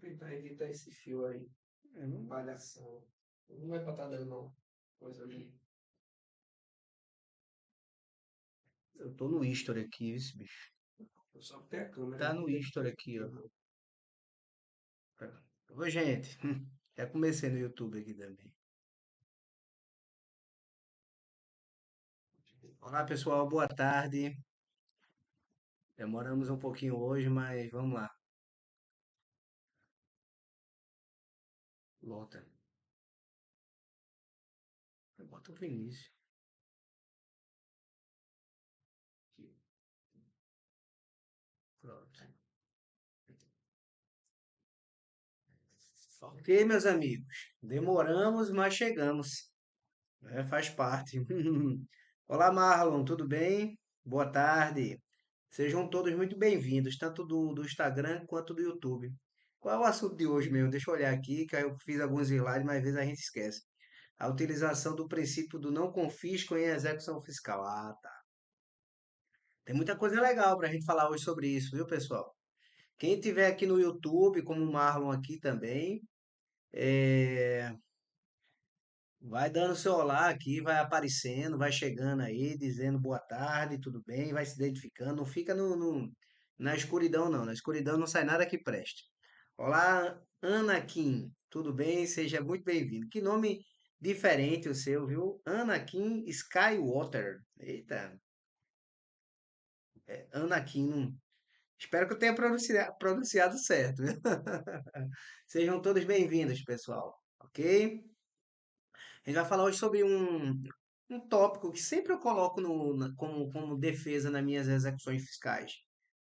tentar evitar esse fio aí. Palhação. Não vai pra estar dando não. Coisa ali. Eu tô no history aqui, esse bicho. Eu só ter a câmera Tá no aqui. history aqui, ó. Oi, gente. Já comecei no YouTube aqui também. Olá, pessoal. Boa tarde. Demoramos um pouquinho hoje, mas vamos lá. Volta. Bota o Vinícius. Pronto. Ok, meus amigos. Demoramos, mas chegamos. Faz parte. Olá, Marlon. Tudo bem? Boa tarde. Sejam todos muito bem-vindos, tanto do Instagram quanto do YouTube. Qual é o assunto de hoje mesmo? Deixa eu olhar aqui, que aí eu fiz alguns slides, mas às vezes a gente esquece. A utilização do princípio do não confisco em execução fiscal. Ah, tá. Tem muita coisa legal para a gente falar hoje sobre isso, viu, pessoal? Quem tiver aqui no YouTube, como o Marlon aqui também, é, vai dando seu olá aqui, vai aparecendo, vai chegando aí, dizendo boa tarde, tudo bem, vai se identificando. Não fica na escuridão, não. Na escuridão não sai nada que preste. Olá, Anakin, tudo bem? Seja muito bem-vindo. Que nome diferente o seu, viu? Anakin Skywalker. Eita, Anakin. Espero que eu tenha pronunciado certo, viu? Sejam todos bem-vindos, pessoal. Ok? A gente vai falar hoje sobre um tópico que sempre eu coloco como defesa nas minhas execuções fiscais,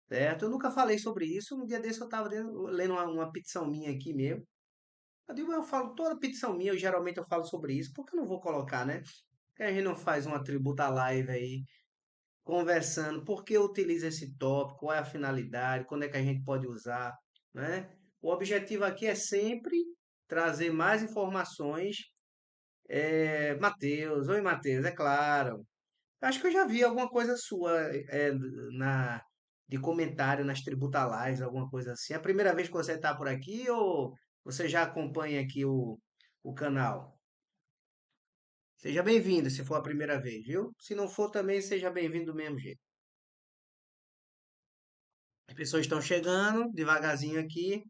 certo? Eu nunca falei sobre isso. Um dia desse eu estava lendo uma petição minha aqui mesmo. Eu falo toda petição minha, geralmente eu falo sobre isso, porque eu não vou colocar, né? Porque a gente não faz uma tributa live aí conversando por que utiliza esse tópico, qual é a finalidade, quando é que a gente pode usar, né? O objetivo aqui é sempre trazer mais informações. Matheus, oi Matheus, é claro. Acho que eu já vi alguma coisa sua na, de comentário nas tributalais, alguma coisa assim. É a primeira vez que você está por aqui ou você já acompanha aqui o canal? Seja bem-vindo se for a primeira vez, viu? Se não for também, seja bem-vindo do mesmo jeito. As pessoas estão chegando devagarzinho aqui,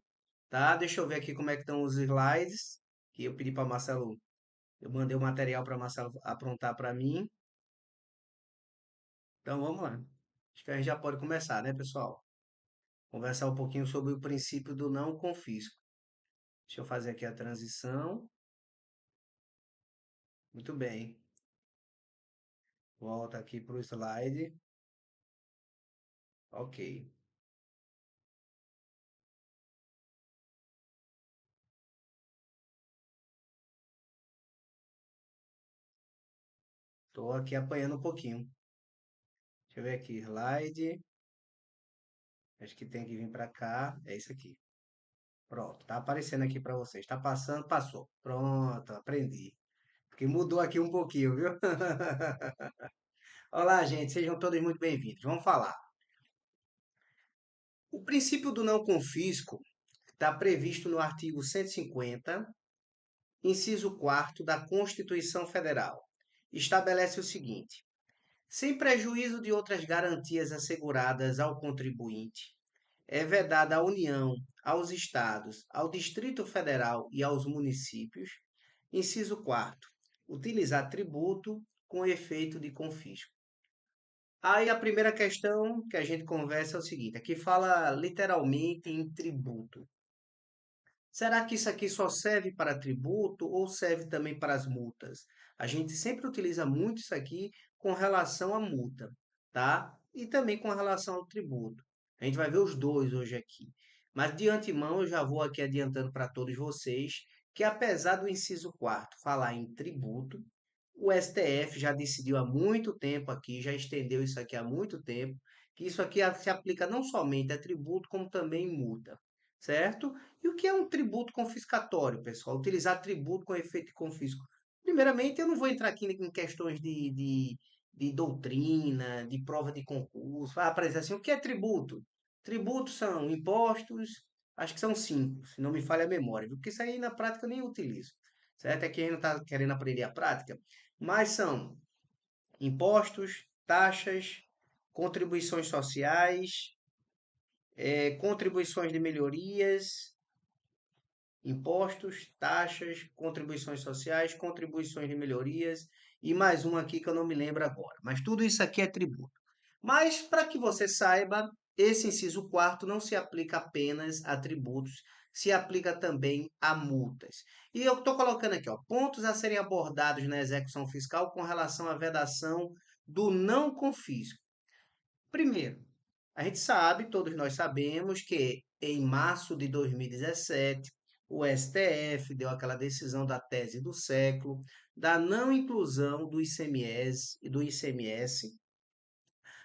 tá? Deixa eu ver aqui como é que estão os slides que eu pedi para Marcelo. Eu mandei o material para Marcelo aprontar para mim. Então vamos lá. Acho que a gente já pode começar, né, pessoal? Conversar um pouquinho sobre o princípio do não confisco. Deixa eu fazer aqui a transição. Muito bem. Volta aqui para o slide. Ok. Estou aqui apanhando um pouquinho. Deixa eu ver aqui. Slide. Acho que tem que vir para cá. É isso aqui. Pronto. Tá aparecendo aqui para vocês. Está passando, passou. Pronto, aprendi. Porque mudou aqui um pouquinho, viu? Olá, gente. Sejam todos muito bem-vindos. Vamos falar. O princípio do não confisco está previsto no artigo 150, inciso 4 da Constituição Federal. Estabelece o seguinte: sem prejuízo de outras garantias asseguradas ao contribuinte, é vedada à União, aos Estados, ao Distrito Federal e aos municípios, inciso 4, utilizar tributo com efeito de confisco. Aí a primeira questão que a gente conversa é o seguinte: aqui fala literalmente em tributo. Será que isso aqui só serve para tributo ou serve também para as multas? A gente sempre utiliza muito isso aqui com relação à multa, tá? E também com relação ao tributo. A gente vai ver os dois hoje aqui. Mas de antemão eu já vou aqui adiantando para todos vocês que apesar do inciso 4 falar em tributo, o STF já decidiu há muito tempo aqui, já estendeu isso aqui há muito tempo, que isso aqui se aplica não somente a tributo, como também multa, certo? E o que é um tributo confiscatório, pessoal? Utilizar tributo com efeito de confisco. Primeiramente, eu não vou entrar aqui em questões de doutrina, de prova de concurso. Ah, por exemplo, assim, o que é tributo? Tributos são impostos, Acho que são 5, se não me falha a memória, viu? Porque isso aí na prática eu nem utilizo, certo? É quem ainda está querendo aprender a prática. Mas são impostos, taxas, contribuições sociais, contribuições de melhorias, impostos, taxas, contribuições sociais, contribuições de melhorias e mais um aqui que eu não me lembro agora. Mas tudo isso aqui é tributo. Mas para que você saiba, esse inciso quarto não se aplica apenas a tributos, se aplica também a multas. E eu estou colocando aqui, ó, pontos a serem abordados na execução fiscal com relação à vedação do não confisco. Primeiro, a gente sabe, todos nós sabemos, que em março de 2017, o STF deu aquela decisão da tese do século, da não inclusão do ICMS e do ICMS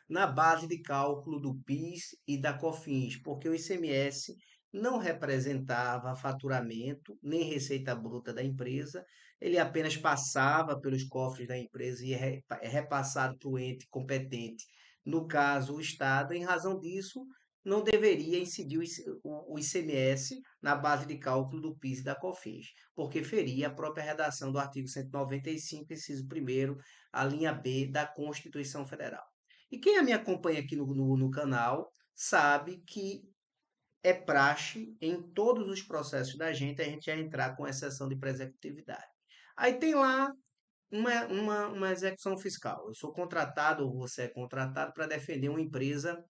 na base de cálculo do PIS e da COFINS, porque o ICMS não representava faturamento nem receita bruta da empresa, ele apenas passava pelos cofres da empresa e é repassado para o ente competente, no caso o Estado. Em razão disso, não deveria incidir o ICMS na base de cálculo do PIS e da COFINS, porque feria a própria redação do artigo 195, inciso 1º, a linha B da Constituição Federal. E quem me acompanha aqui no canal sabe que é praxe em todos os processos da gente a gente já entrar com exceção de pré-executividade. Aí tem lá uma execução fiscal. Eu sou contratado ou você é contratado para defender uma empresa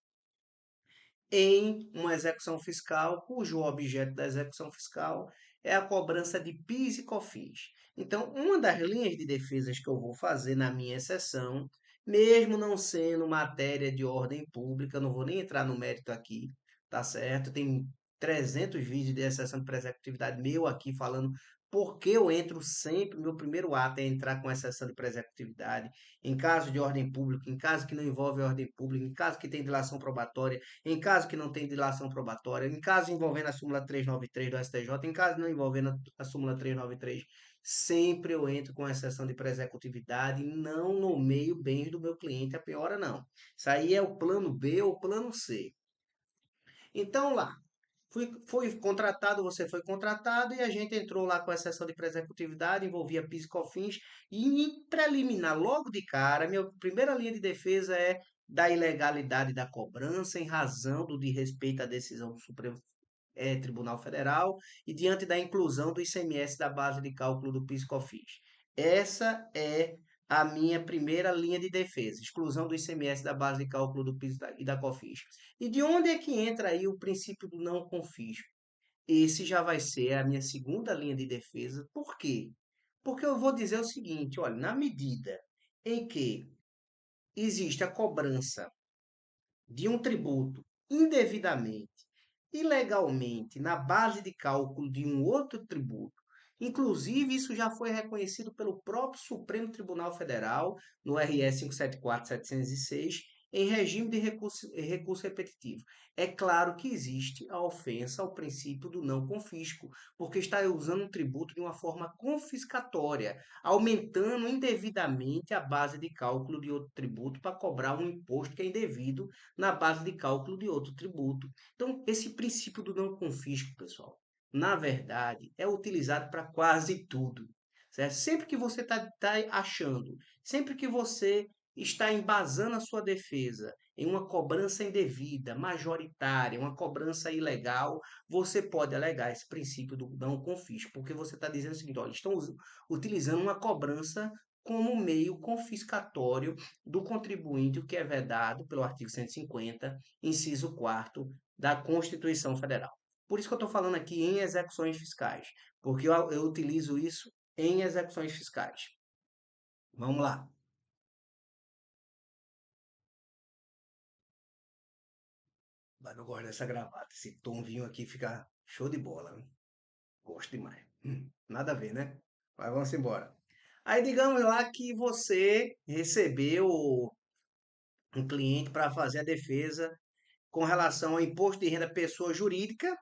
em uma execução fiscal, cujo objeto da execução fiscal é a cobrança de PIS e COFINS. Então, uma das linhas de defesas que eu vou fazer na minha exceção, mesmo não sendo matéria de ordem pública, não vou nem entrar no mérito aqui, tá certo? Tem 300 vídeos de exceção de pré-executividade meu aqui falando por que eu entro sempre, meu primeiro ato é entrar com exceção de pré-executividade, em caso de ordem pública, em caso que não envolve ordem pública, em caso que tem dilação probatória, em caso que não tem dilação probatória, em caso envolvendo a súmula 393 do STJ, em caso não envolvendo a súmula 393, sempre eu entro com exceção de pré-executividade, não nomeio bens do meu cliente a piora, não. Isso aí é o plano B ou o plano C. Então lá, fui contratado, você foi contratado e a gente entrou lá com a exceção de pré-executividade, envolvia PIS e COFINS e em preliminar, logo de cara, minha primeira linha de defesa é da ilegalidade da cobrança em razão do desrespeito à decisão do Supremo Tribunal Federal e diante da inclusão do ICMS da base de cálculo do PIS e COFINS. Essa é a minha primeira linha de defesa, exclusão do ICMS da base de cálculo do PIS e da COFINS. E de onde é que entra aí o princípio do não confisco? Esse já vai ser a minha segunda linha de defesa. Por quê? Porque eu vou dizer o seguinte, olha, na medida em que existe a cobrança de um tributo indevidamente, ilegalmente, na base de cálculo de um outro tributo. Inclusive, isso já foi reconhecido pelo próprio Supremo Tribunal Federal, no RS 574706, em regime de recurso repetitivo. É claro que existe a ofensa ao princípio do não confisco, porque está usando um tributo de uma forma confiscatória, aumentando indevidamente a base de cálculo de outro tributo para cobrar um imposto que é indevido na base de cálculo de outro tributo. Então, esse princípio do não confisco, pessoal, na verdade, é utilizado para quase tudo. Certo? Sempre que você está achando, sempre que você está embasando a sua defesa em uma cobrança indevida, majoritária, uma cobrança ilegal, você pode alegar esse princípio do não confisco, porque você está dizendo o seguinte: olha, estão utilizando uma cobrança como meio confiscatório do contribuinte, o que é vedado pelo artigo 150, inciso 4 da Constituição Federal. Por isso que eu estou falando aqui em execuções fiscais, porque eu utilizo isso em execuções fiscais. Vamos lá. Mas eu gosto dessa gravata. Esse tomzinho aqui fica show de bola. Né? Gosto demais. Nada a ver, né? Mas vamos embora. Aí digamos lá que você recebeu um cliente para fazer a defesa com relação ao imposto de renda pessoa jurídica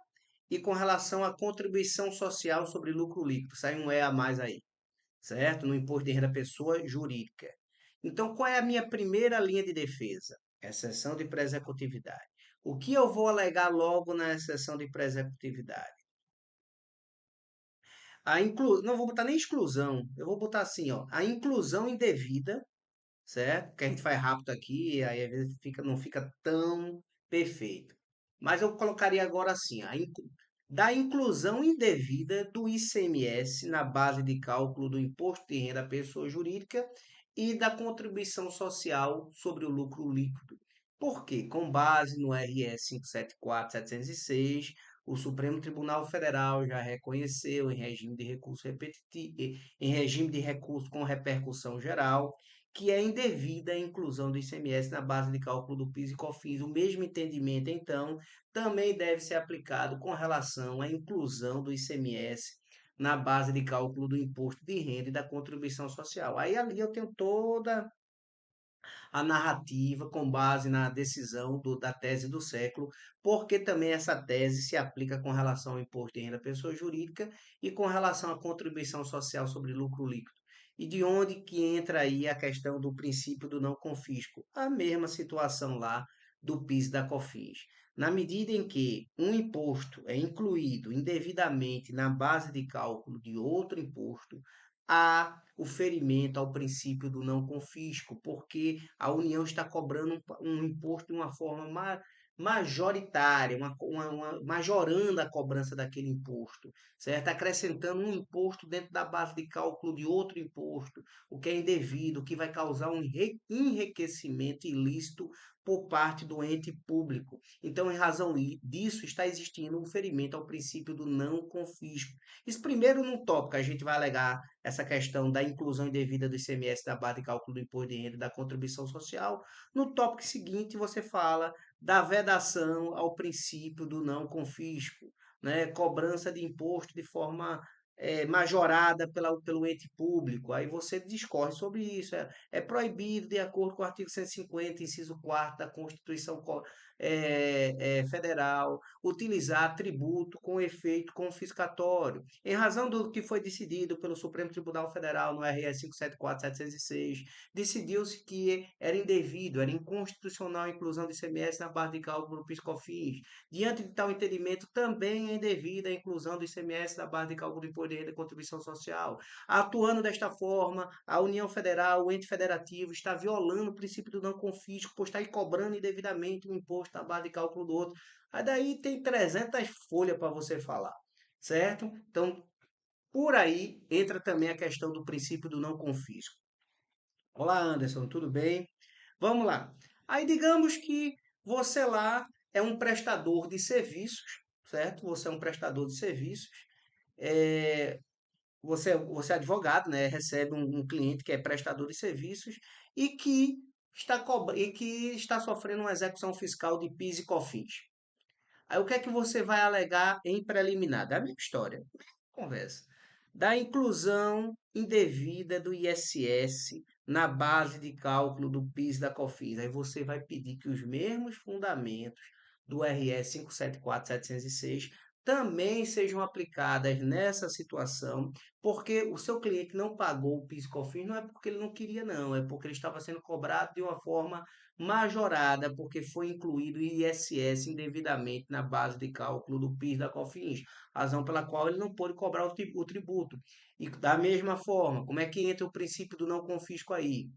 e com relação à contribuição social sobre lucro líquido. Sai um E a mais aí, certo? No imposto de renda pessoa jurídica. Então, qual é a minha primeira linha de defesa? Exceção de pré-executividade. O que eu vou alegar logo na exceção de pré-executividade? Não vou botar nem exclusão, eu vou botar assim, ó, a inclusão indevida, certo? Que a gente faz rápido aqui, aí às vezes não fica tão perfeito. Mas eu colocaria agora assim, da inclusão indevida do ICMS na base de cálculo do imposto de renda à pessoa jurídica e da contribuição social sobre o lucro líquido. Por quê? Com base no RS 574/706, o Supremo Tribunal Federal já reconheceu em regime de recurso repetitivo, em regime de recurso com repercussão geral, que é indevida a inclusão do ICMS na base de cálculo do PIS e COFINS. O mesmo entendimento, então, também deve ser aplicado com relação à inclusão do ICMS na base de cálculo do imposto de renda e da contribuição social. Aí ali eu tenho toda a narrativa com base na decisão da tese do século, porque também essa tese se aplica com relação ao imposto de renda da pessoa jurídica e com relação à contribuição social sobre lucro líquido. E de onde que entra aí a questão do princípio do não confisco? A mesma situação lá do PIS e da COFINS. Na medida em que um imposto é incluído indevidamente na base de cálculo de outro imposto, há o ferimento ao princípio do não confisco, porque a União está cobrando um imposto de uma forma majoritária, majorando a cobrança daquele imposto, certo? Acrescentando um imposto dentro da base de cálculo de outro imposto, o que é indevido, o que vai causar um enriquecimento ilícito por parte do ente público. Então, em razão disso, está existindo um ferimento ao princípio do não confisco. Isso primeiro num tópico, a gente vai alegar essa questão da inclusão indevida do ICMS da base de cálculo do imposto de renda e da contribuição social. No tópico seguinte, você fala da vedação ao princípio do não confisco, né? Cobrança de imposto de forma majorada pelo ente público. Aí você discorre sobre isso. É proibido, de acordo com o artigo 150, inciso 4 da Constituição Federal, utilizar tributo com efeito confiscatório, em razão do que foi decidido pelo Supremo Tribunal Federal no RS 574/706, decidiu-se que era indevido, era inconstitucional a inclusão de ICMS na base de cálculo do PIS/COFINS. Diante de tal entendimento, também é indevida a inclusão do ICMS na base de cálculo do imposto de renda e contribuição social. Atuando desta forma, a União Federal, o ente federativo, está violando o princípio do não confisco, pois está aí cobrando indevidamente o imposto na base de cálculo do outro. Aí daí tem 300 folhas para você falar, certo? Então, por aí entra também a questão do princípio do não confisco. Olá, Anderson, tudo bem? Vamos lá. Aí digamos que você lá é um prestador de serviços, certo? Você é um prestador de serviços, é, você é advogado, né? Recebe um cliente que é prestador de serviços e que e que está sofrendo uma execução fiscal de PIS e COFINS. Aí o que é que você vai alegar em preliminar? Da mesma história, conversa. Da inclusão indevida do ISS na base de cálculo do PIS e da COFINS. Aí você vai pedir que os mesmos fundamentos do RS 574/706 também sejam aplicadas nessa situação, porque o seu cliente não pagou o PIS e COFINS não é porque ele não queria, não, é porque ele estava sendo cobrado de uma forma majorada, porque foi incluído o ISS indevidamente na base de cálculo do PIS da COFINS, razão pela qual ele não pôde cobrar o tributo. E da mesma forma, como é que entra o princípio do não confisco aí?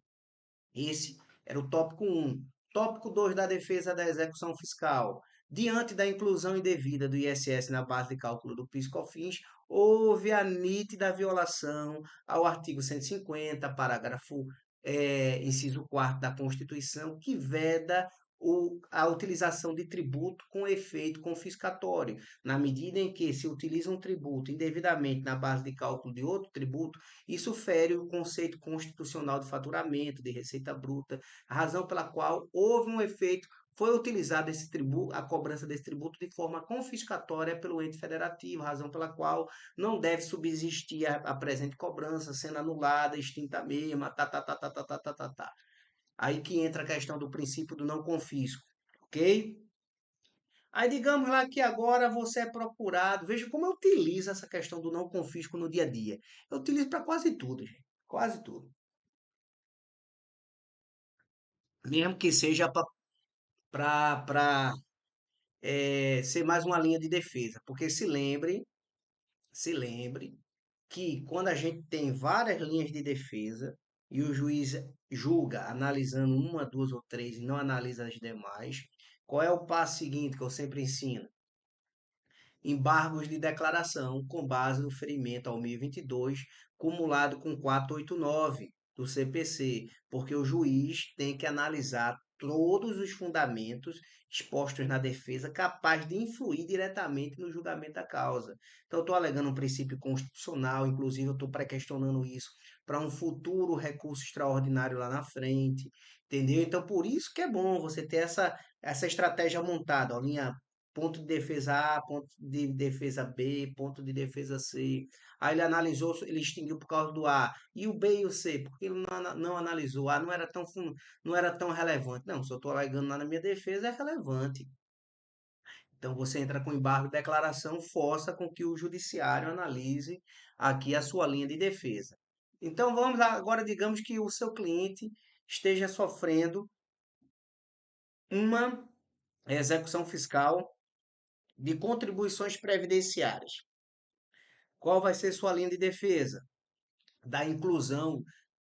Esse era o tópico um. Tópico 2 da defesa da execução fiscal. Diante da inclusão indevida do ISS na base de cálculo do PIS/COFINS, houve a nítida violação ao artigo 150, parágrafo inciso 4 da Constituição, que veda a utilização de tributo com efeito confiscatório, na medida em que se utiliza um tributo indevidamente na base de cálculo de outro tributo, isso fere o conceito constitucional de faturamento, de receita bruta, a razão pela qual houve um efeito, foi utilizado esse tributo, a cobrança desse tributo de forma confiscatória pelo ente federativo, razão pela qual não deve subsistir a presente cobrança, sendo anulada, extinta mesmo, tá. Aí que entra a questão do princípio do não confisco, ok? Aí digamos lá que agora você é procurado. Veja como eu utilizo essa questão do não confisco no dia a dia. Eu utilizo para quase tudo, gente. Quase tudo. Mesmo que seja para ser mais uma linha de defesa, porque se lembre que quando a gente tem várias linhas de defesa e o juiz julga analisando uma, duas ou três e não analisa as demais, qual é o passo seguinte que eu sempre ensino? Embargos de declaração com base no ferimento ao 1022, cumulado com 489 do CPC, porque o juiz tem que analisar todos os fundamentos expostos na defesa capaz de influir diretamente no julgamento da causa. Então, eu estou alegando um princípio constitucional, inclusive eu estou pré-questionando isso para um futuro recurso extraordinário lá na frente, entendeu? Então, por isso que é bom você ter essa estratégia montada, ó, linha ponto de defesa A, ponto de defesa B, ponto de defesa C. Aí ele analisou, ele extinguiu por causa do A. E o B e o C, porque ele não analisou. A não era tão relevante. Não, se eu estou alegando lá na minha defesa, é relevante. Então você entra com embargo de declaração, força com que o judiciário analise aqui a sua linha de defesa. Então vamos lá, agora, digamos que o seu cliente esteja sofrendo uma execução fiscal de contribuições previdenciárias. Qual vai ser sua linha de defesa? Da inclusão,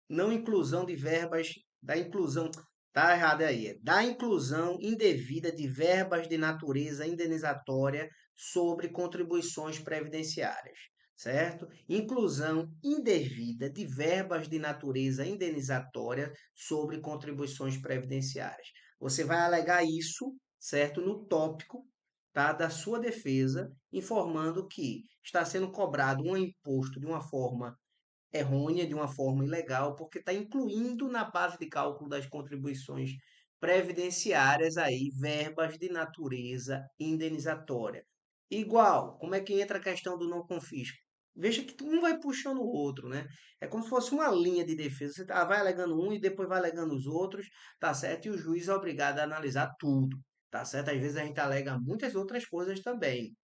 não inclusão de verbas, da inclusão, tá errado aí, da inclusão indevida de verbas de natureza indenizatória sobre contribuições previdenciárias, certo? Inclusão indevida de verbas de natureza indenizatória sobre contribuições previdenciárias. Você vai alegar isso, certo? No tópico, tá, da sua defesa, informando que está sendo cobrado um imposto de uma forma errônea, de uma forma ilegal, porque está incluindo na base de cálculo das contribuições previdenciárias aí verbas de natureza indenizatória. Igual, como é que entra a questão do não confisco? Veja que um vai puxando o outro, né? É como se fosse uma linha de defesa. Você vai alegando um e depois vai alegando os outros, tá certo? E o juiz é obrigado a analisar tudo, tá certo? Às vezes a gente alega muitas outras coisas também.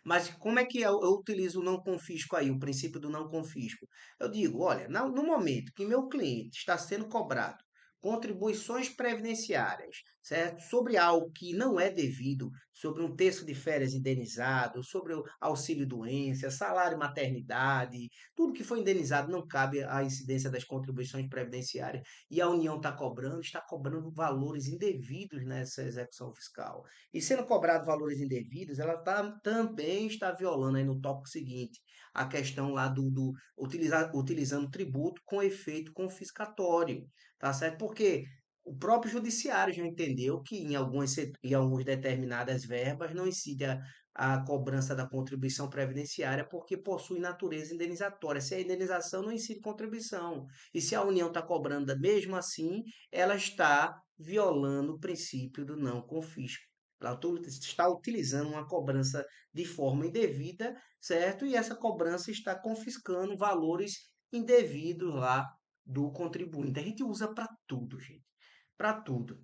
Mas como é que eu utilizo o não confisco aí, o princípio do não confisco? Eu digo, olha, no momento que meu cliente está sendo cobrado contribuições previdenciárias, certo? Sobre algo que não é devido, sobre um terço de férias indenizado, sobre o auxílio-doença, salário maternidade, tudo que foi indenizado não cabe à incidência das contribuições previdenciárias e a União está cobrando valores indevidos nessa execução fiscal. E sendo cobrado valores indevidos, ela também está violando aí no tópico seguinte, a questão lá utilizando tributo com efeito confiscatório, tá certo? Porque o próprio judiciário já entendeu que em algumas determinadas verbas não incide a cobrança da contribuição previdenciária porque possui natureza indenizatória. Se a indenização não incide contribuição. E se a União está cobrando mesmo assim, ela está violando o princípio do não confisco. Ela está utilizando uma cobrança de forma indevida, certo? E essa cobrança está confiscando valores indevidos lá do contribuinte. A gente usa para tudo, gente. Para tudo,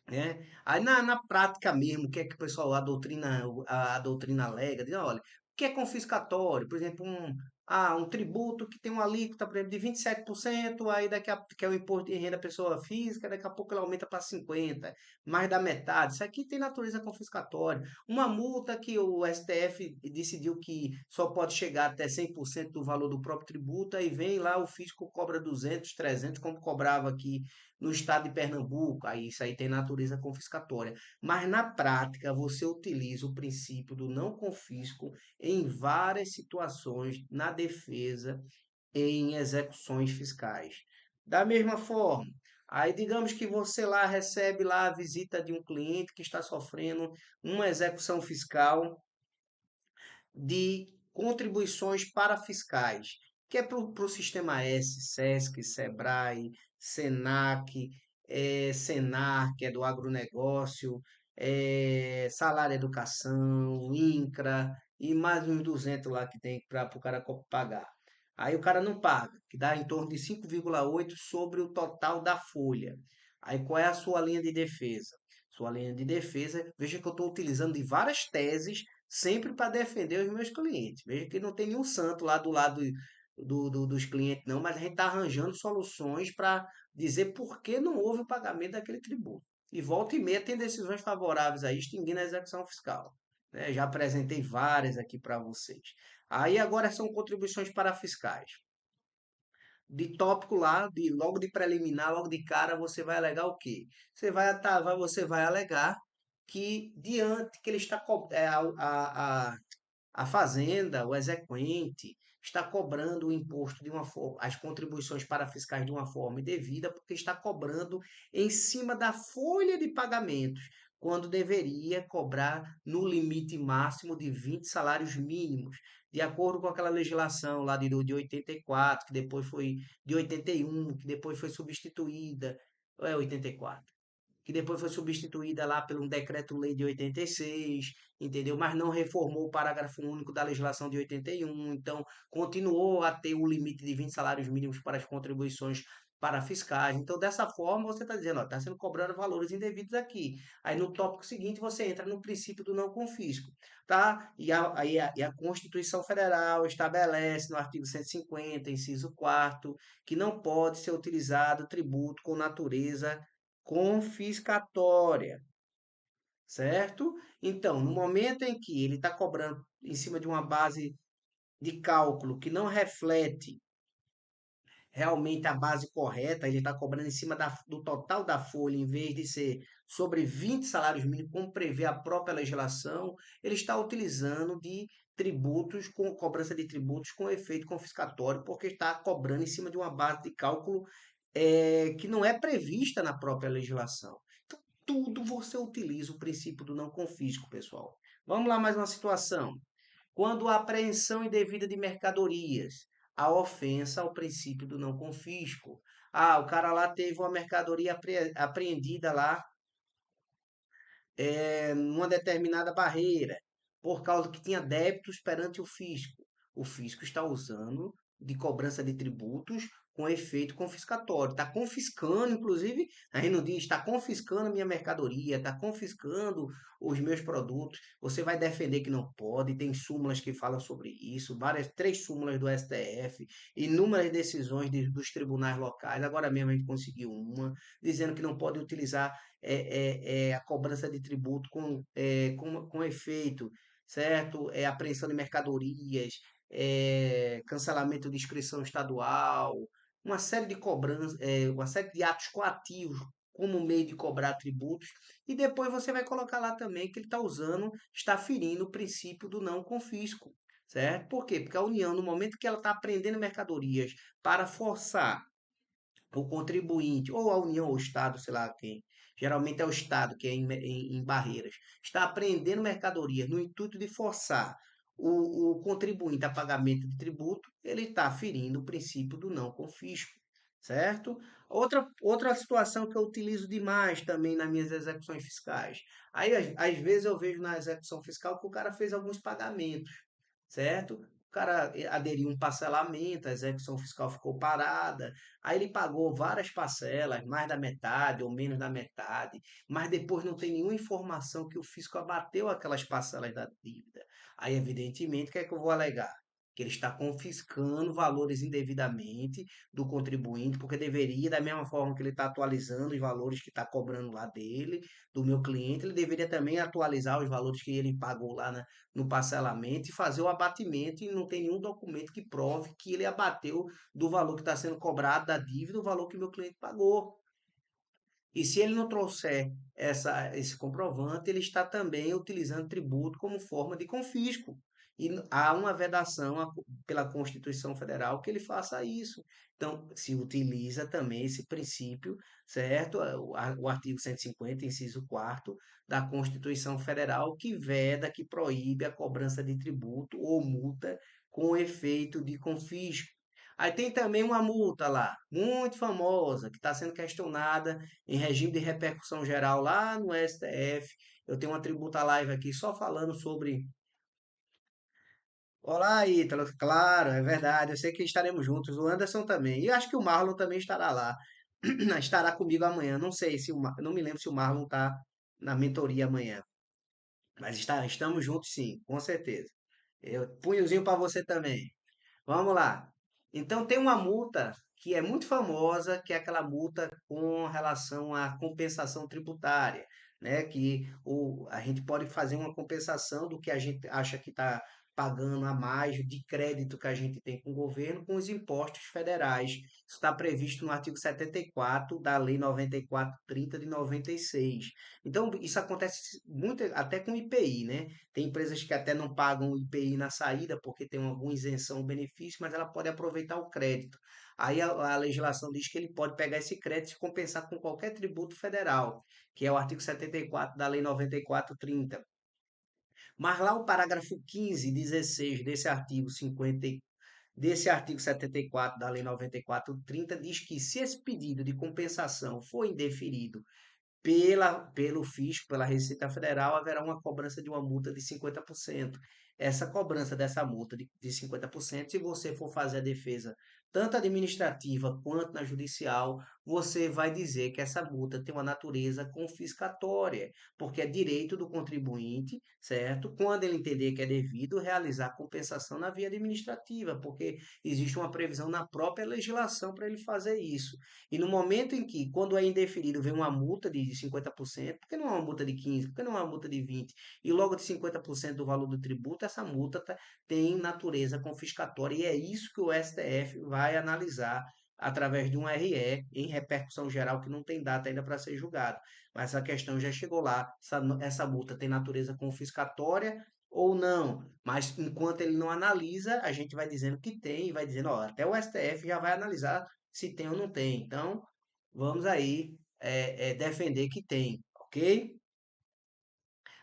né? Aí na prática mesmo, o que é que o pessoal, a doutrina alega? Diz, olha, o que é confiscatório? Por exemplo, um tributo que tem uma alíquota, por exemplo, de 27%, aí que é o imposto de renda da pessoa física, daqui a pouco ele aumenta para 50%, mais da metade. Isso aqui tem natureza confiscatória. Uma multa que o STF decidiu que só pode chegar até 100% do valor do próprio tributo, aí vem lá o fisco cobra 200, 300, como cobrava aqui no estado de Pernambuco, aí isso aí tem natureza confiscatória. Mas na prática, você utiliza o princípio do não confisco em várias situações na defesa e em execuções fiscais. Da mesma forma, aí digamos que você lá recebe lá a visita de um cliente que está sofrendo uma execução fiscal de contribuições para fiscais, que é para o Sistema S, SESC, SEBRAE, SENAC, SENAR, que é do agronegócio, Salário Educação, INCRA e mais uns 200 lá que tem para o cara pagar. Aí o cara não paga, que dá em torno de 5,8 sobre o total da folha. Aí qual é a sua linha de defesa? Sua linha de defesa, veja que eu estou utilizando de várias teses sempre para defender os meus clientes. Veja que não tem nenhum santo lá do lado dos clientes, não, mas a gente está arranjando soluções para dizer por que não houve o pagamento daquele tributo. E volta e meia tem decisões favoráveis aí, extinguindo a execução fiscal. Né? Já apresentei várias aqui para vocês. Aí agora são contribuições para fiscais. De tópico lá, logo de preliminar, logo de cara, você vai alegar o quê? Você vai alegar que diante que ele está a fazenda, o exequente, está cobrando o imposto de uma forma, as contribuições para fiscais de uma forma indevida, porque está cobrando em cima da folha de pagamentos, quando deveria cobrar no limite máximo de 20 salários mínimos, de acordo com aquela legislação lá de 84, que depois foi de 81, que depois foi substituída, ou é 84? Que depois foi substituída lá por um decreto-lei de 86, entendeu? Mas não reformou o parágrafo único da legislação de 81, então continuou a ter o limite de 20 salários mínimos para as contribuições para fiscais. Então, dessa forma, você está dizendo, está sendo cobrado valores indevidos aqui. Aí, no tópico seguinte, você entra no princípio do não confisco, tá? E a Constituição Federal estabelece no artigo 150, inciso 4º, que não pode ser utilizado tributo com natureza confiscatória, certo? Então, no momento em que ele está cobrando em cima de uma base de cálculo que não reflete realmente a base correta, ele está cobrando em cima do total da folha, em vez de ser sobre 20 salários mínimos, como prevê a própria legislação, ele está utilizando de tributos, com cobrança de tributos com efeito confiscatório, porque está cobrando em cima de uma base de cálculo que não é prevista na própria legislação. Então, tudo você utiliza o princípio do não confisco, pessoal. Vamos lá, mais uma situação. Quando a apreensão indevida de mercadorias, a ofensa ao princípio do não confisco. Ah, o cara lá teve uma mercadoria apreendida lá numa determinada barreira, por causa que tinha débitos perante o fisco. O fisco está usando de cobrança de tributos com efeito confiscatório. Está confiscando, inclusive, a gente não diz, está confiscando a minha mercadoria, está confiscando os meus produtos. Você vai defender que não pode, tem súmulas que falam sobre isso, três súmulas do STF, inúmeras decisões dos tribunais locais. Agora mesmo a gente conseguiu uma, dizendo que não pode utilizar a cobrança de tributo com efeito, certo? Apreensão de mercadorias, cancelamento de inscrição estadual, uma série de cobranças, uma série de atos coativos como meio de cobrar tributos, e depois você vai colocar lá também que ele está ferindo o princípio do não confisco, certo? Por quê? Porque a União, no momento que ela está apreendendo mercadorias para forçar o contribuinte, ou a União, ou o Estado, sei lá quem, geralmente é o Estado que é em barreiras, está apreendendo mercadorias no intuito de forçar o contribuinte a pagamento de tributo, ele está ferindo o princípio do não confisco, certo? Outra situação que eu utilizo demais também nas minhas execuções fiscais. Aí, às vezes, eu vejo na execução fiscal que o cara fez alguns pagamentos, certo? O cara aderiu um parcelamento, a execução fiscal ficou parada, aí ele pagou várias parcelas, mais da metade ou menos da metade, mas depois não tem nenhuma informação que o fisco abateu aquelas parcelas da dívida. Aí, evidentemente, o que é que eu vou alegar? Que ele está confiscando valores indevidamente do contribuinte, porque deveria, da mesma forma que ele está atualizando os valores que está cobrando lá dele, do meu cliente, ele deveria também atualizar os valores que ele pagou lá no parcelamento e fazer o abatimento, e não tem nenhum documento que prove que ele abateu do valor que está sendo cobrado da dívida, o valor que meu cliente pagou. E se ele não trouxer esse comprovante, ele está também utilizando tributo como forma de confisco. E há uma vedação pela Constituição Federal que ele faça isso. Então, se utiliza também esse princípio, certo? O artigo 150, inciso 4º da Constituição Federal, que veda, que proíbe a cobrança de tributo ou multa com efeito de confisco. Aí tem também uma multa lá, muito famosa, que está sendo questionada em regime de repercussão geral lá no STF. Eu tenho uma tributa live aqui só falando sobre. Olá, Ítalo, claro, é verdade, eu sei que estaremos juntos, o Anderson também, e eu acho que o Marlon também estará lá, estará comigo amanhã, não sei se não me lembro se o Marlon está na mentoria amanhã, mas estamos juntos sim, com certeza. Eu punhozinho para você também. Vamos lá. Então tem uma multa que é muito famosa, que é aquela multa com relação à compensação tributária, né? A gente pode fazer uma compensação do que a gente acha que está pagando a mais de crédito que a gente tem com o governo com os impostos federais. Isso está previsto no artigo 74 da Lei 9430 de 96. Então, isso acontece muito até com o IPI, né? Tem empresas que até não pagam o IPI na saída porque tem alguma isenção ou benefício, mas ela pode aproveitar o crédito. Aí a legislação diz que ele pode pegar esse crédito e compensar com qualquer tributo federal, que é o artigo 74 da Lei 9430. Mas lá o parágrafo 15 e 16 desse artigo 74 da Lei 9430 diz que se esse pedido de compensação for indeferido pelo fisco, pela Receita Federal, haverá uma cobrança de uma multa de 50%. Essa cobrança dessa multa de 50%, se você for fazer a defesa, tanto administrativa quanto na judicial, você vai dizer que essa multa tem uma natureza confiscatória, porque é direito do contribuinte, certo? Quando ele entender que é devido, realizar compensação na via administrativa, porque existe uma previsão na própria legislação para ele fazer isso. E no momento em que, quando é indeferido, vem uma multa de 50%, por que não é uma multa de 15%, por que não é uma multa de 20%, e logo de 50% do valor do tributo, essa multa tem natureza confiscatória, e é isso que o STF vai analisar através de um RE em repercussão geral que não tem data ainda para ser julgado. Mas a questão já chegou lá, essa multa tem natureza confiscatória ou não. Mas enquanto ele não analisa, a gente vai dizendo que tem e vai dizendo, ó, até o STF já vai analisar se tem ou não tem. Então, vamos aí defender que tem, ok?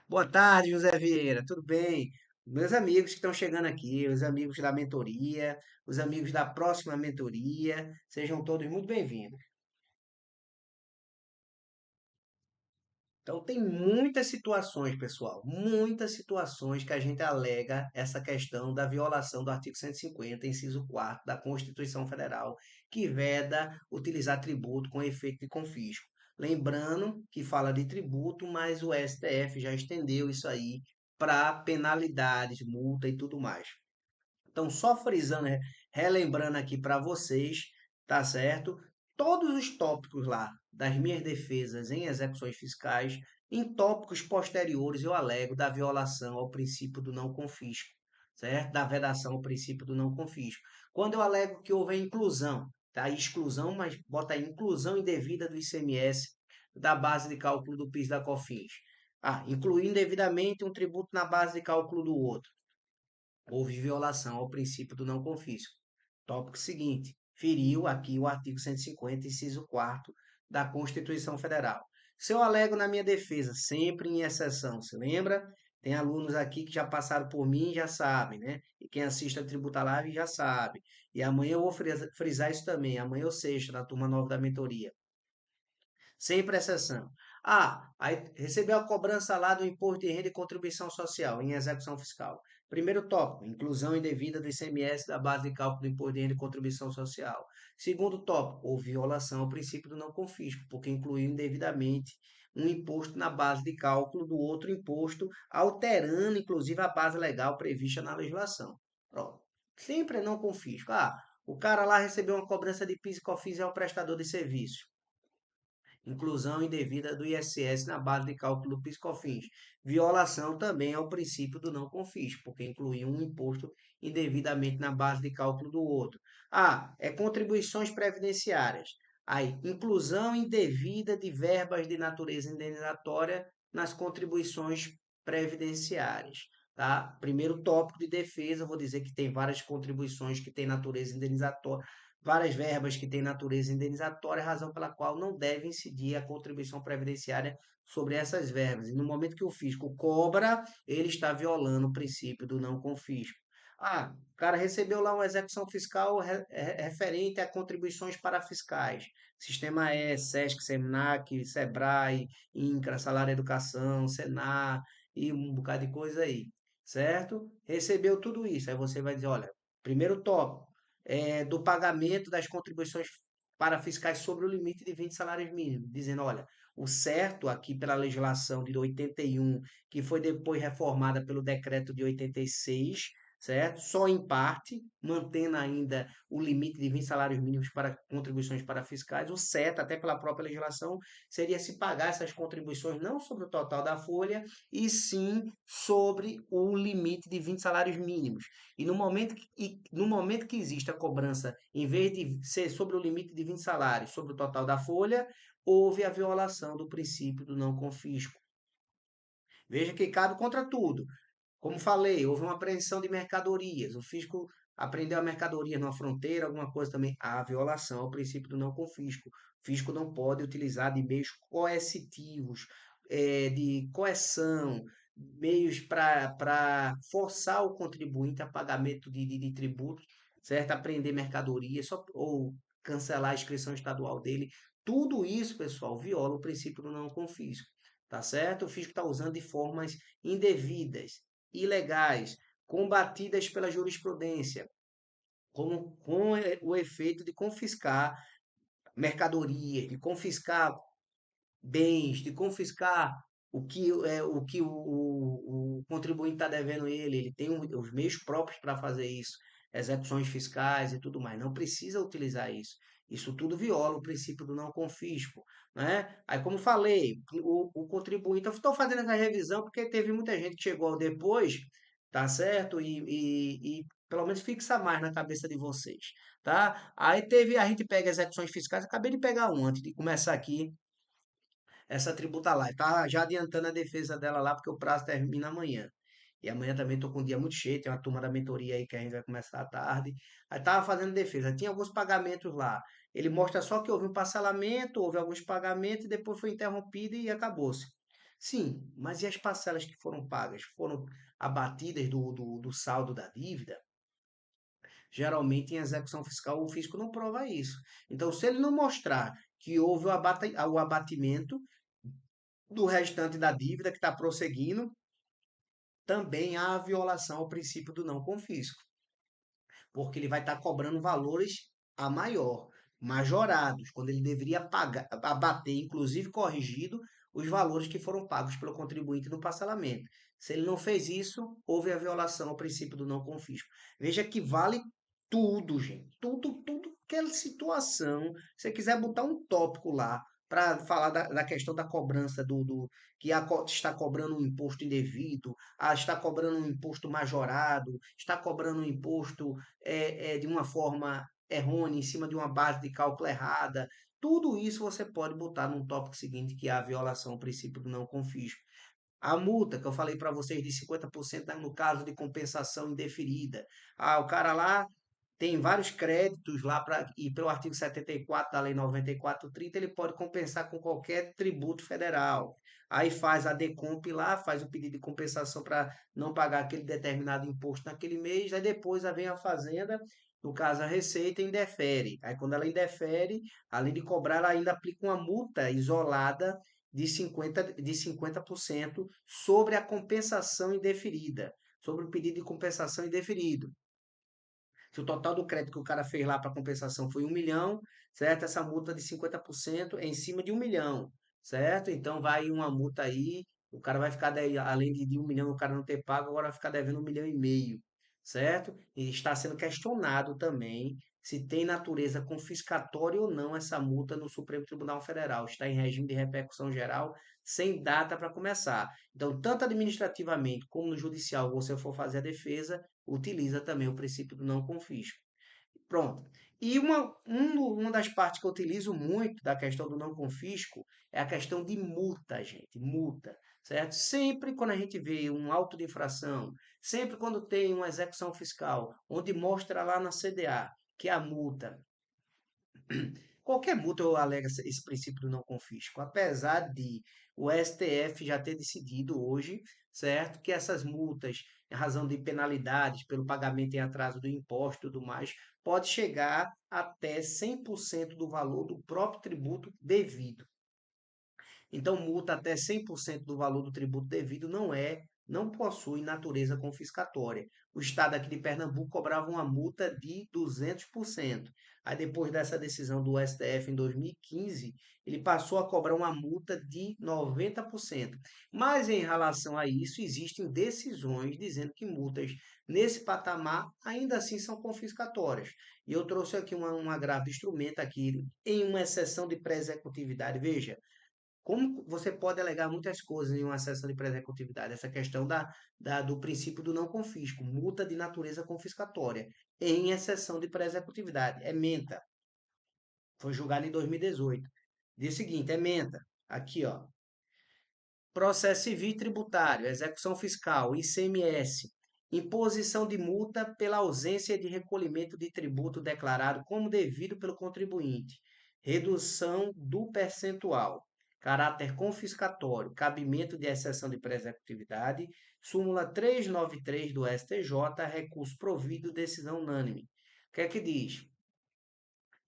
Boa tarde, José Vieira, tudo bem? Meus amigos que estão chegando aqui, os amigos da mentoria, os amigos da próxima mentoria, sejam todos muito bem-vindos. Então, tem muitas situações, pessoal, muitas situações que a gente alega essa questão da violação do artigo 150, inciso 4 da Constituição Federal, que veda utilizar tributo com efeito de confisco. Lembrando que fala de tributo, mas o STF já estendeu isso aí para penalidades, multa e tudo mais. Então, só frisando, relembrando aqui para vocês, tá certo? Todos os tópicos lá das minhas defesas em execuções fiscais, em tópicos posteriores eu alego da violação ao princípio do não confisco, certo? Da vedação ao princípio do não confisco. Quando eu alego que houve a inclusão, tá? Exclusão, mas bota aí inclusão indevida do ICMS da base de cálculo do PIS da COFINS. Ah, incluir indevidamente um tributo na base de cálculo do outro. Houve violação ao princípio do não confisco. Tópico seguinte, feriu aqui o artigo 150, inciso 4 da Constituição Federal. Se eu alego na minha defesa, sempre em exceção, se lembra? Tem alunos aqui que já passaram por mim e já sabem, né? E quem assiste a Tributa Live já sabe. E amanhã eu vou frisar isso também, amanhã ou sexta, na turma nova da mentoria. Sempre exceção. Ah, aí recebeu a cobrança lá do imposto de renda e contribuição social em execução fiscal. Primeiro tópico, inclusão indevida do ICMS da base de cálculo do imposto de renda e contribuição social. Segundo tópico, houve violação ao princípio do não confisco, porque incluiu indevidamente um imposto na base de cálculo do outro imposto, alterando inclusive a base legal prevista na legislação. Pronto. Sempre é não confisco. Ah, o cara lá recebeu uma cobrança de PIS e COFINS e é o prestador de serviço. Inclusão indevida do ISS na base de cálculo do PIS/COFINS. Violação também ao princípio do não confisco, porque incluiu um imposto indevidamente na base de cálculo do outro. Ah, é contribuições previdenciárias. Aí, inclusão indevida de verbas de natureza indenizatória nas contribuições previdenciárias. Tá? Primeiro tópico de defesa, vou dizer que tem várias contribuições que têm natureza indenizatória, várias verbas que têm natureza indenizatória, razão pela qual não deve incidir a contribuição previdenciária sobre essas verbas. E no momento que o fisco cobra, ele está violando o princípio do não confisco. Ah, o cara recebeu lá uma execução fiscal referente a contribuições parafiscais. Sistema E, SESC, SEMNAC, SEBRAE, INCRA, Salário Educação, Senar e um bocado de coisa aí, certo? Recebeu tudo isso. Aí você vai dizer, olha, primeiro tópico, do pagamento das contribuições para fiscais sobre o limite de 20 salários mínimos, dizendo, olha, o certo aqui pela legislação de 81, que foi depois reformada pelo decreto de 86, certo? Só em parte, mantendo ainda o limite de 20 salários mínimos para contribuições para fiscais. O certo, até pela própria legislação, seria se pagar essas contribuições não sobre o total da folha, e sim sobre o limite de 20 salários mínimos. E no momento que existe a cobrança, em vez de ser sobre o limite de 20 salários, sobre o total da folha, houve a violação do princípio do não confisco. Veja que cabe contra tudo. Como falei, houve uma apreensão de mercadorias. O fisco apreendeu a mercadoria numa fronteira, alguma coisa também. Há violação ao princípio do não confisco. O fisco não pode utilizar de meios coercitivos, de coerção, meios para forçar o contribuinte a pagamento de tributos, certo? Apreender mercadoria, ou cancelar a inscrição estadual dele. Tudo isso, pessoal, viola o princípio do não confisco. Tá certo? O fisco está usando de formas indevidas, ilegais, combatidas pela jurisprudência, como com o efeito de confiscar mercadorias, de confiscar bens, de confiscar o que o contribuinte está devendo ele tem os meios próprios para fazer isso, execuções fiscais e tudo mais. Não precisa utilizar isso. Isso tudo viola o princípio do não confisco, né? Aí, como falei, o contribuinte, eu estou fazendo essa revisão porque teve muita gente que chegou depois, tá certo? E pelo menos fixa mais na cabeça de vocês, tá? Aí a gente pega execuções fiscais, acabei de pegar um antes de começar aqui essa tributa lá. Tá já adiantando a defesa dela lá, porque o prazo termina amanhã. E amanhã também tô com um dia muito cheio, tem uma turma da mentoria aí que a gente vai começar à tarde. Aí tava fazendo defesa, tinha alguns pagamentos lá. Ele mostra só que houve um parcelamento, houve alguns pagamentos e depois foi interrompido e acabou-se. Sim, mas e as parcelas que foram pagas? Foram abatidas do saldo da dívida? Geralmente, em execução fiscal, o fisco não prova isso. Então, se ele não mostrar que houve o abatimento do restante da dívida que está prosseguindo, também há a violação ao princípio do não confisco, porque ele vai estar cobrando valores a maior, majorados, quando ele deveria pagar, abater, inclusive corrigido, os valores que foram pagos pelo contribuinte no parcelamento. Se ele não fez isso, houve a violação ao princípio do não confisco. Veja que vale tudo, gente. Tudo, tudo, aquela situação. Se você quiser botar um tópico lá para falar da questão da cobrança que está cobrando um imposto indevido, está cobrando um imposto majorado, está cobrando um imposto de uma forma errônea, em cima de uma base de cálculo errada. Tudo isso você pode botar num tópico seguinte, que é a violação ao princípio do não confisco. A multa que eu falei para vocês de 50% no caso de compensação indeferida. Ah, o cara lá tem vários créditos lá e pelo artigo 74 da Lei 94/30 ele pode compensar com qualquer tributo federal. Aí faz a decomp lá, faz o pedido de compensação para não pagar aquele determinado imposto naquele mês, aí depois vem a Fazenda, no caso a Receita, e indefere. Aí quando ela indefere, além de cobrar, ela ainda aplica uma multa isolada de 50% sobre a compensação indeferida, sobre o pedido de compensação indeferido. Se o total do crédito que o cara fez lá para compensação foi 1 milhão, certo? Essa multa de 50% é em cima de 1 milhão, certo? Então vai uma multa aí, o cara vai ficar, além de 1 milhão, o cara não ter pago, agora vai ficar devendo 1,5 milhão, certo? E está sendo questionado também se tem natureza confiscatória ou não essa multa no Supremo Tribunal Federal. Está em regime de repercussão geral, sem data para começar. Então, tanto administrativamente como no judicial, você for fazer a defesa, utiliza também o princípio do não confisco. Pronto. E uma das partes que eu utilizo muito da questão do não confisco é a questão de multa, gente. Multa, certo? Sempre quando a gente vê um auto de infração, sempre quando tem uma execução fiscal, onde mostra lá na CDA que a multa, qualquer multa eu alega esse princípio do não confisco, apesar de o STF já ter decidido hoje, certo, que essas multas, em razão de penalidades pelo pagamento em atraso do imposto e tudo mais, pode chegar até 100% do valor do próprio tributo devido. Então, multa até 100% do valor do tributo devido não é não possui natureza confiscatória. O Estado aqui de Pernambuco cobrava uma multa de 200%. Aí, depois dessa decisão do STF em 2015, ele passou a cobrar uma multa de 90%. Mas, em relação a isso, existem decisões dizendo que multas nesse patamar ainda assim são confiscatórias. E eu trouxe aqui um agravo de instrumento aqui em uma exceção de pré-executividade. Veja, como você pode alegar muitas coisas em uma sessão de pré-executividade? Essa questão do princípio do não confisco, multa de natureza confiscatória, em exceção de pré-executividade. Ementa, foi julgado em 2018. Diz o seguinte, ementa, aqui ó, processo civil e tributário, execução fiscal, ICMS, imposição de multa pela ausência de recolhimento de tributo declarado como devido pelo contribuinte, redução do percentual, caráter confiscatório, cabimento de exceção de pré-executividade, súmula 393 do STJ, recurso provido, decisão unânime. O que é que diz?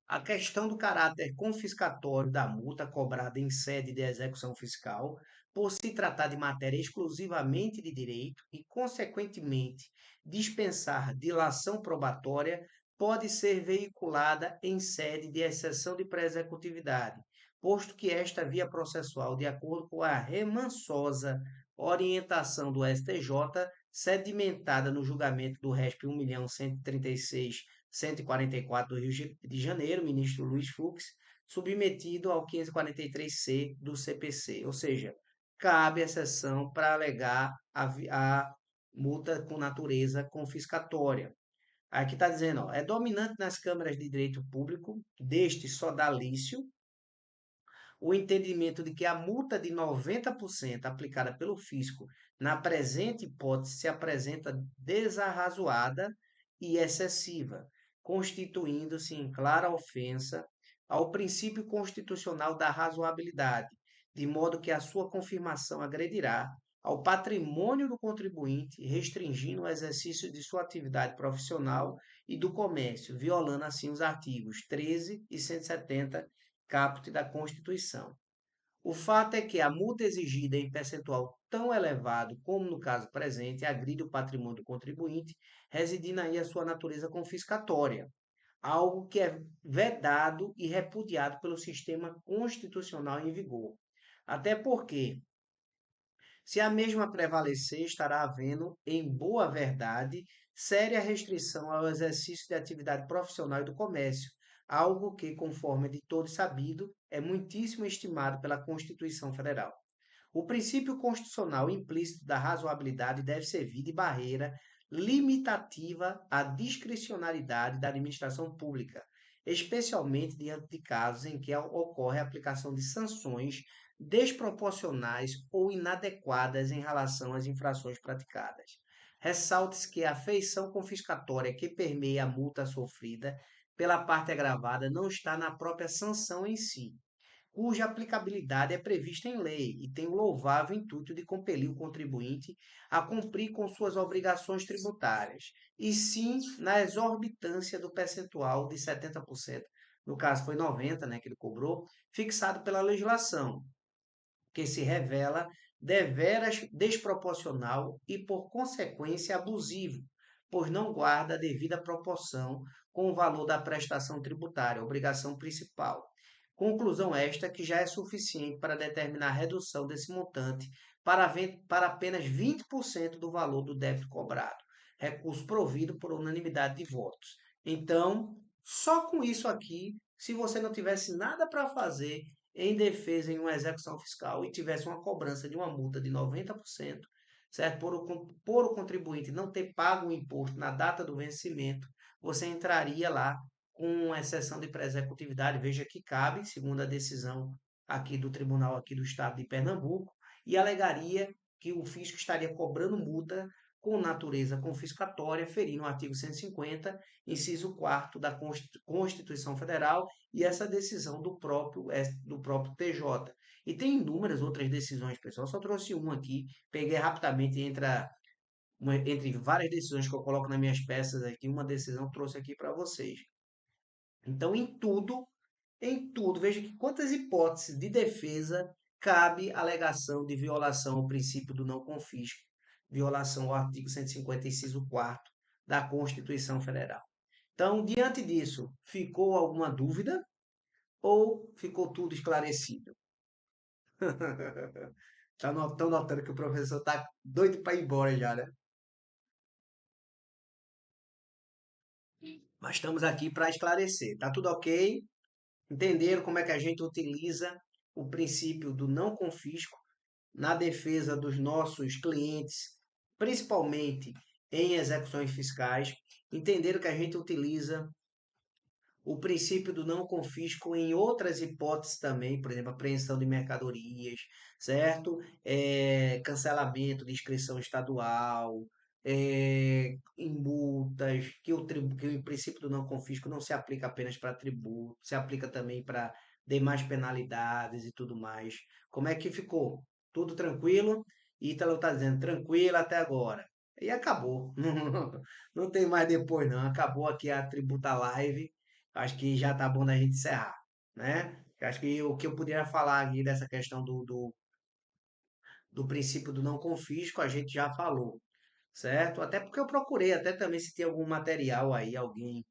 A questão do caráter confiscatório da multa cobrada em sede de execução fiscal, por se tratar de matéria exclusivamente de direito e, consequentemente, dispensar dilação probatória, pode ser veiculada em sede de exceção de pré-executividade, posto que esta via processual, de acordo com a remansosa orientação do STJ, sedimentada no julgamento do RESP 1.136.144 do Rio de Janeiro, ministro Luiz Fux, submetido ao 543-C do CPC, ou seja, cabe exceção para alegar a multa com natureza confiscatória. Aqui está dizendo, ó, é dominante nas câmaras de direito público, deste sodalício, o entendimento de que a multa de 90% aplicada pelo fisco na presente hipótese se apresenta desarrazoada e excessiva, constituindo-se em clara ofensa ao princípio constitucional da razoabilidade, de modo que a sua confirmação agredirá ao patrimônio do contribuinte, restringindo o exercício de sua atividade profissional e do comércio, violando assim os artigos 13 e 170 caput da Constituição. O fato é que a multa exigida em percentual tão elevado como no caso presente agride o patrimônio do contribuinte, residindo aí a sua natureza confiscatória, algo que é vedado e repudiado pelo sistema constitucional em vigor. Até porque, se a mesma prevalecer, estará havendo, em boa verdade, séria restrição ao exercício de atividade profissional e do comércio, algo que, conforme é de todos sabido, é muitíssimo estimado pela Constituição Federal. O princípio constitucional implícito da razoabilidade deve servir de barreira limitativa à discricionariedade da administração pública, especialmente diante de casos em que ocorre a aplicação de sanções desproporcionais ou inadequadas em relação às infrações praticadas. Ressalte-se que a feição confiscatória que permeia a multa sofrida pela parte agravada não está na própria sanção em si, cuja aplicabilidade é prevista em lei e tem o louvável intuito de compelir o contribuinte a cumprir com suas obrigações tributárias, e sim na exorbitância do percentual de 70%, no caso foi 90%, né, que ele cobrou, fixado pela legislação, que se revela deveras desproporcional e, por consequência, abusivo, pois não guarda a devida proporção com o valor da prestação tributária, obrigação principal. Conclusão esta que já é suficiente para determinar a redução desse montante para apenas 20% do valor do débito cobrado, recurso provido por unanimidade de votos. Então, só com isso aqui, se você não tivesse nada para fazer em defesa em uma execução fiscal e tivesse uma cobrança de uma multa de 90%, certo? Por o contribuinte não ter pago o imposto na data do vencimento, você entraria lá com exceção de pré-executividade, veja que cabe, segundo a decisão aqui do Tribunal aqui do Estado de Pernambuco, e alegaria que o fisco estaria cobrando multa com natureza confiscatória, ferindo o artigo 150, inciso 4º da Constituição Federal e essa decisão do próprio TJ. E tem inúmeras outras decisões, pessoal. Só trouxe uma aqui, peguei rapidamente entre várias decisões que eu coloco nas minhas peças aqui, uma decisão trouxe aqui para vocês. Então, em tudo, veja que quantas hipóteses de defesa cabe alegação de violação ao princípio do não confisco, violação ao artigo 150, inciso 4 da Constituição Federal. Então, diante disso, ficou alguma dúvida ou ficou tudo esclarecido? Estão notando que o professor está doido para ir embora já, né? Mas estamos aqui para esclarecer. Tá tudo ok? Entenderam como é que a gente utiliza o princípio do não confisco na defesa dos nossos clientes, principalmente em execuções fiscais? Entenderam que a gente utiliza o princípio do não confisco em outras hipóteses também, por exemplo, apreensão de mercadorias, certo? Cancelamento de inscrição estadual, em multas, que o princípio do não confisco não se aplica apenas para tributo, se aplica também para demais penalidades e tudo mais. Como é que ficou? Tudo tranquilo? Ítalo está dizendo, tranquilo até agora. E acabou. Não tem mais depois, não. Acabou aqui a Tributa Live. Acho que já tá bom da gente encerrar, né? Acho que o que eu poderia falar aqui dessa questão do princípio do não confisco, a gente já falou, certo? Até porque eu procurei até também se tem algum material aí, alguém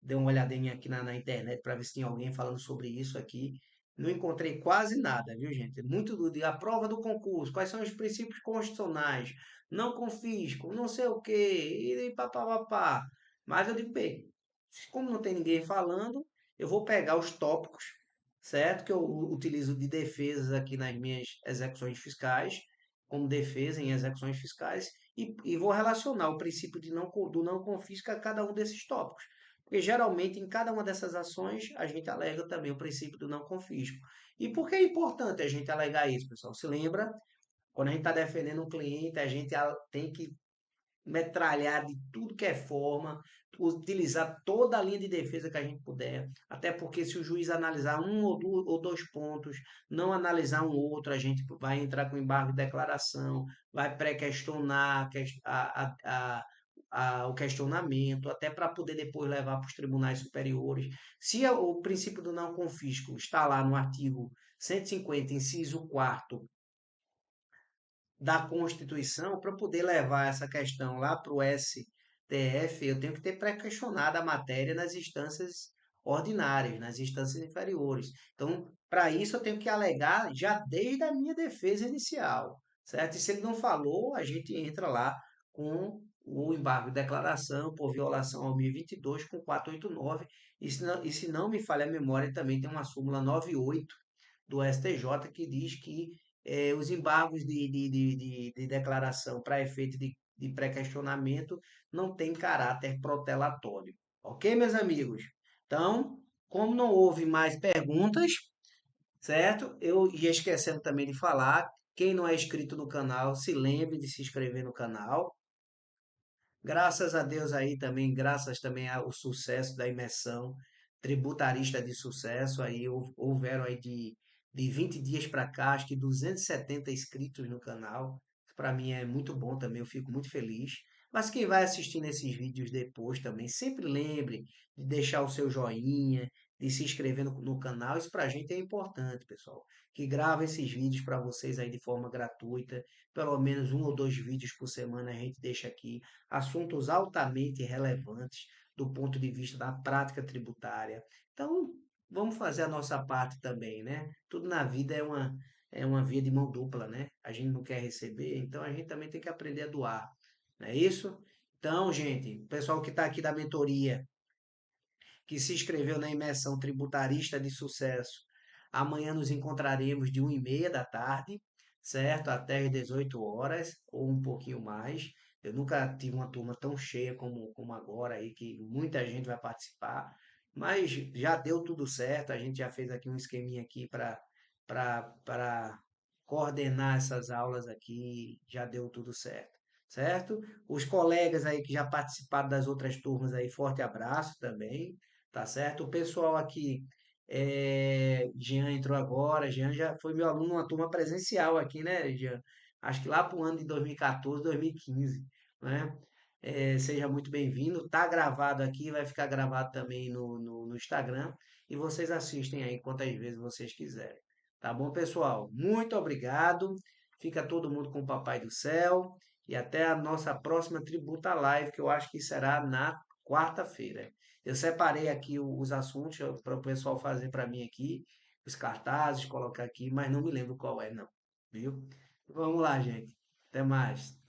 deu uma olhadinha aqui na internet para ver se tinha alguém falando sobre isso aqui. Não encontrei quase nada, viu, gente? Muito a prova do concurso, quais são os princípios constitucionais, não confisco, não sei o quê, e papapá. Mas eu digo, bem, como não tem ninguém falando, eu vou pegar os tópicos, certo? Que eu utilizo de defesa aqui nas minhas execuções fiscais, como defesa em execuções fiscais, e vou relacionar o princípio do não confisco a cada um desses tópicos. Porque geralmente em cada uma dessas ações a gente alega também o princípio do não confisco. E por que é importante a gente alegar isso, pessoal? Se lembra? Quando a gente está defendendo um cliente, a gente tem que metralhar de tudo que é forma, utilizar toda a linha de defesa que a gente puder, até porque se o juiz analisar ou dois pontos, não analisar um outro, a gente vai entrar com embargo de declaração, vai pré-questionar o questionamento, até para poder depois levar para os tribunais superiores. Se o princípio do não confisco está lá no artigo 150, inciso 4 da Constituição, para poder levar essa questão lá para o STF, eu tenho que ter pré-questionado a matéria nas instâncias ordinárias, nas instâncias inferiores. Então, para isso, eu tenho que alegar já desde a minha defesa inicial, certo? E se ele não falou, a gente entra lá com o embargo de declaração por violação ao 1022 com 489, e se não me falha a memória, também tem uma súmula 98 do STJ que diz que os embargos de declaração para efeito de pré-questionamento não têm caráter protelatório. Ok, meus amigos? Então, como não houve mais perguntas, certo? Eu ia esquecendo também de falar, quem não é inscrito no canal, se lembre de se inscrever no canal. Graças a Deus aí também, graças também ao sucesso da imersão tributarista de sucesso, aí houveram aí de 20 dias para cá, acho que 270 inscritos no canal. Para mim é muito bom também, eu fico muito feliz. Mas quem vai assistindo esses vídeos depois também, sempre lembre de deixar o seu joinha, de se inscrever no canal. Isso para a gente é importante, pessoal. Que grava esses vídeos para vocês aí de forma gratuita. Pelo menos um ou dois vídeos por semana a gente deixa aqui assuntos altamente relevantes do ponto de vista da prática tributária. Então, vamos fazer a nossa parte também, né? Tudo na vida é uma via de mão dupla, né? A gente não quer receber, então a gente também tem que aprender a doar, não é isso? Então, gente, o pessoal que está aqui da mentoria, que se inscreveu na imersão tributarista de sucesso, amanhã nos encontraremos de 1h30 da tarde, certo? Até às 18 horas, ou um pouquinho mais. Eu nunca tive uma turma tão cheia como agora aí, que muita gente vai participar, mas já deu tudo certo, a gente já fez aqui um esqueminha aqui para coordenar essas aulas aqui, já deu tudo certo, certo? Os colegas aí que já participaram das outras turmas aí, forte abraço também, tá certo? O pessoal aqui, Jean entrou agora, Jean já foi meu aluno numa turma presencial aqui, né, Jean? Acho que lá para o ano de 2014, 2015, né? Seja muito bem-vindo. Tá gravado aqui, vai ficar gravado também no Instagram e vocês assistem aí quantas vezes vocês quiserem. Tá bom, pessoal? Muito obrigado. Fica todo mundo com o Papai do Céu e até a nossa próxima Tributa Live, que eu acho que será na quarta-feira. Eu separei aqui os assuntos para o pessoal fazer para mim aqui, os cartazes, colocar aqui, mas não me lembro qual é, não. Viu? Vamos lá, gente. Até mais.